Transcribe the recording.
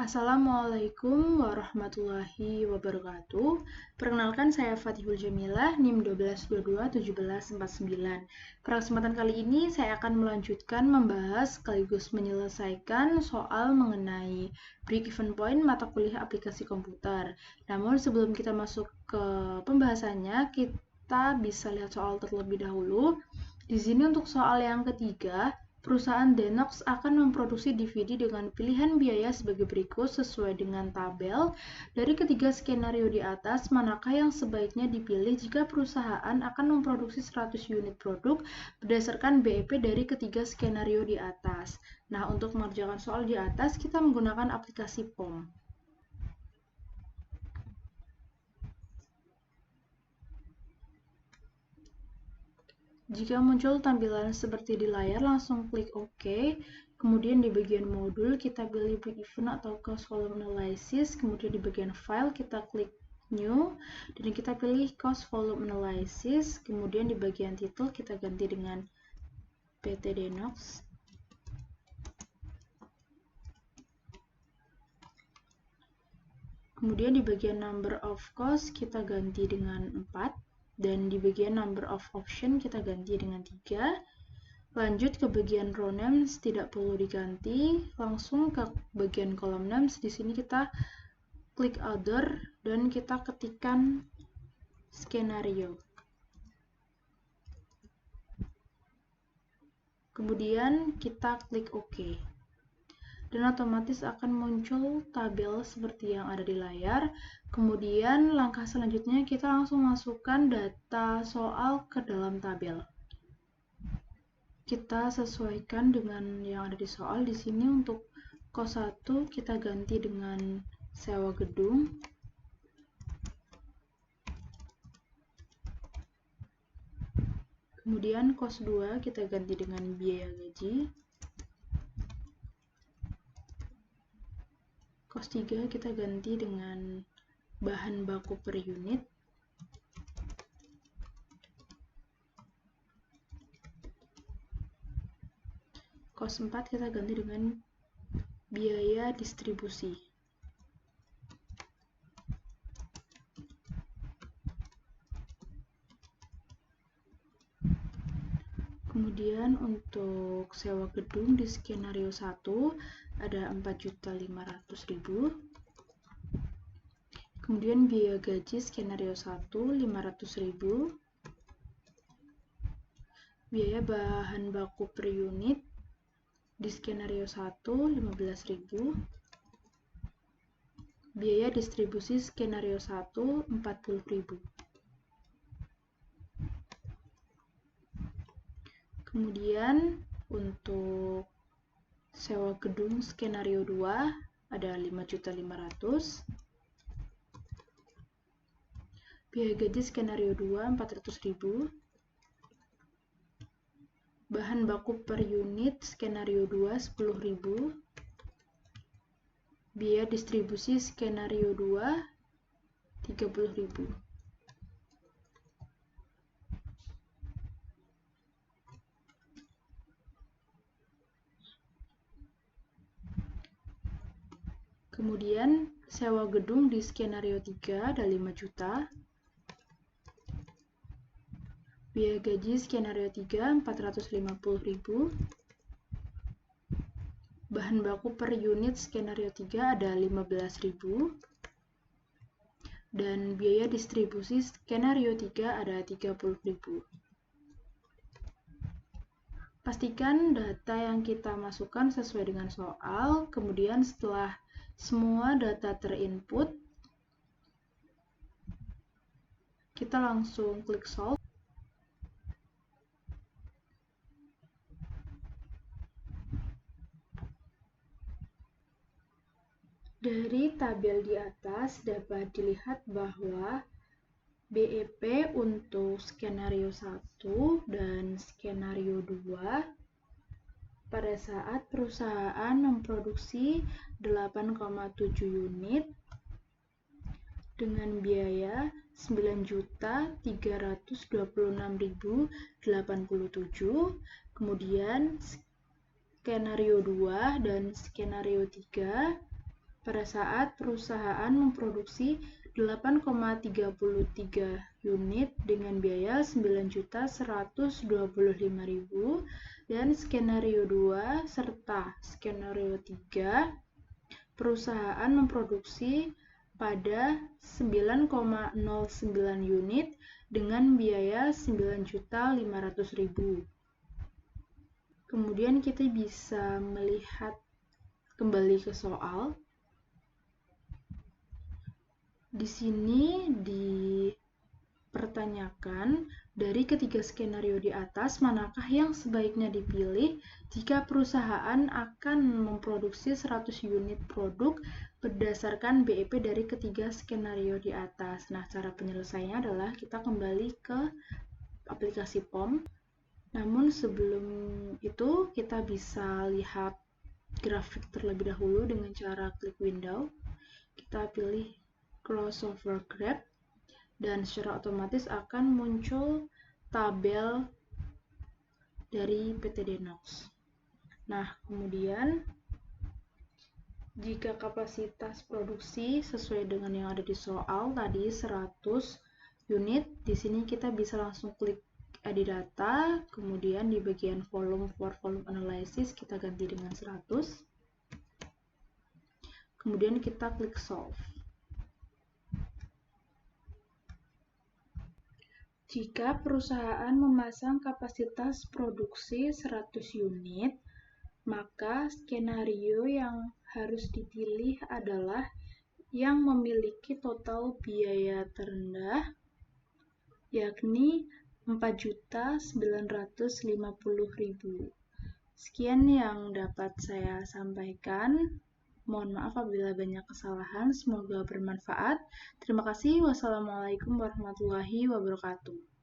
Assalamualaikum warahmatullahi wabarakatuh. Perkenalkan, saya Fatihul Jamilah, NIM 12221749. Pada kesempatan kali ini saya akan melanjutkan membahas sekaligus menyelesaikan soal mengenai break-even point mata kuliah aplikasi komputer. Namun sebelum kita masuk ke pembahasannya, kita bisa lihat soal terlebih dahulu. Di sini untuk soal yang ketiga, perusahaan Denox akan memproduksi DVD dengan pilihan biaya sebagai berikut sesuai dengan tabel. Dari ketiga skenario di atas, manakah yang sebaiknya dipilih jika perusahaan akan memproduksi 100 unit produk berdasarkan BEP dari ketiga skenario di atas? Nah, untuk mengerjakan soal di atas, kita menggunakan aplikasi POM. Jika muncul tampilan seperti di layar, langsung klik OK. Kemudian di bagian modul, kita pilih break-even atau cost volume analysis. Kemudian di bagian file, kita klik New. Dan kita pilih cost volume analysis. Kemudian di bagian title, kita ganti dengan PT Denox. Kemudian di bagian number of cost, kita ganti dengan 4. Dan di bagian number of option kita ganti dengan 3. Lanjut ke bagian row names, tidak perlu diganti, langsung ke bagian column names. Di sini kita klik other dan kita ketikkan skenario. Kemudian kita klik OK. Dan otomatis akan muncul tabel seperti yang ada di layar. Kemudian langkah selanjutnya kita langsung masukkan data soal ke dalam tabel. Kita sesuaikan dengan yang ada di soal. Di sini untuk kos 1 kita ganti dengan sewa gedung. Kemudian kos 2 kita ganti dengan biaya gaji. Kos 3 kita ganti dengan bahan baku per unit. Kos 4 kita ganti dengan biaya distribusi. Kemudian untuk sewa gedung di skenario 1 ada 4.500.000. Kemudian biaya gaji skenario 1 500.000. Biaya bahan baku per unit di skenario 1 15.000. Biaya distribusi skenario 1 40.000. Kemudian untuk sewa gedung skenario 2 ada 5.500.000. Biaya gaji skenario 2 400.000. Bahan baku per unit skenario 2 10.000. Biaya distribusi skenario 2 30.000. Kemudian sewa gedung di skenario 3 ada 5 juta. Biaya gaji skenario 3 450.000. Bahan baku per unit skenario 3 ada 15.000. Dan biaya distribusi skenario 3 ada 30.000. Pastikan data yang kita masukkan sesuai dengan soal. Kemudian setelah semua data terinput, kita langsung klik solve. Dari tabel di atas dapat dilihat bahwa BEP untuk skenario 1 dan skenario 2 pada saat perusahaan memproduksi 8,7 unit dengan biaya 9.326.087. Kemudian skenario 2 dan skenario 3 pada saat perusahaan memproduksi 8,33 unit dengan biaya 9.125.000 dan skenario 2 serta skenario 3 perusahaan memproduksi pada 9,09 unit dengan biaya 9.500.000. Kemudian kita bisa melihat kembali ke soal. Di sini dipertanyakan dari ketiga skenario di atas, manakah yang sebaiknya dipilih jika perusahaan akan memproduksi 100 unit produk berdasarkan BEP dari ketiga skenario di atas. Nah, cara penyelesaiannya adalah kita kembali ke aplikasi POM. Namun sebelum itu, kita bisa lihat grafik terlebih dahulu dengan cara klik window. Kita pilih crossover graph dan secara otomatis akan muncul tabel dari PT Denox. Nah, kemudian jika kapasitas produksi sesuai dengan yang ada di soal tadi 100 unit, di sini kita bisa langsung klik edit data, kemudian di bagian volume for volume analysis kita ganti dengan 100. Kemudian kita klik solve. Jika perusahaan memasang kapasitas produksi 100 unit, maka skenario yang harus dipilih adalah yang memiliki total biaya terendah, yakni 4.950.000. Sekian yang dapat saya sampaikan. Mohon maaf apabila banyak kesalahan, semoga bermanfaat. Terima kasih. Wassalamualaikum warahmatullahi wabarakatuh.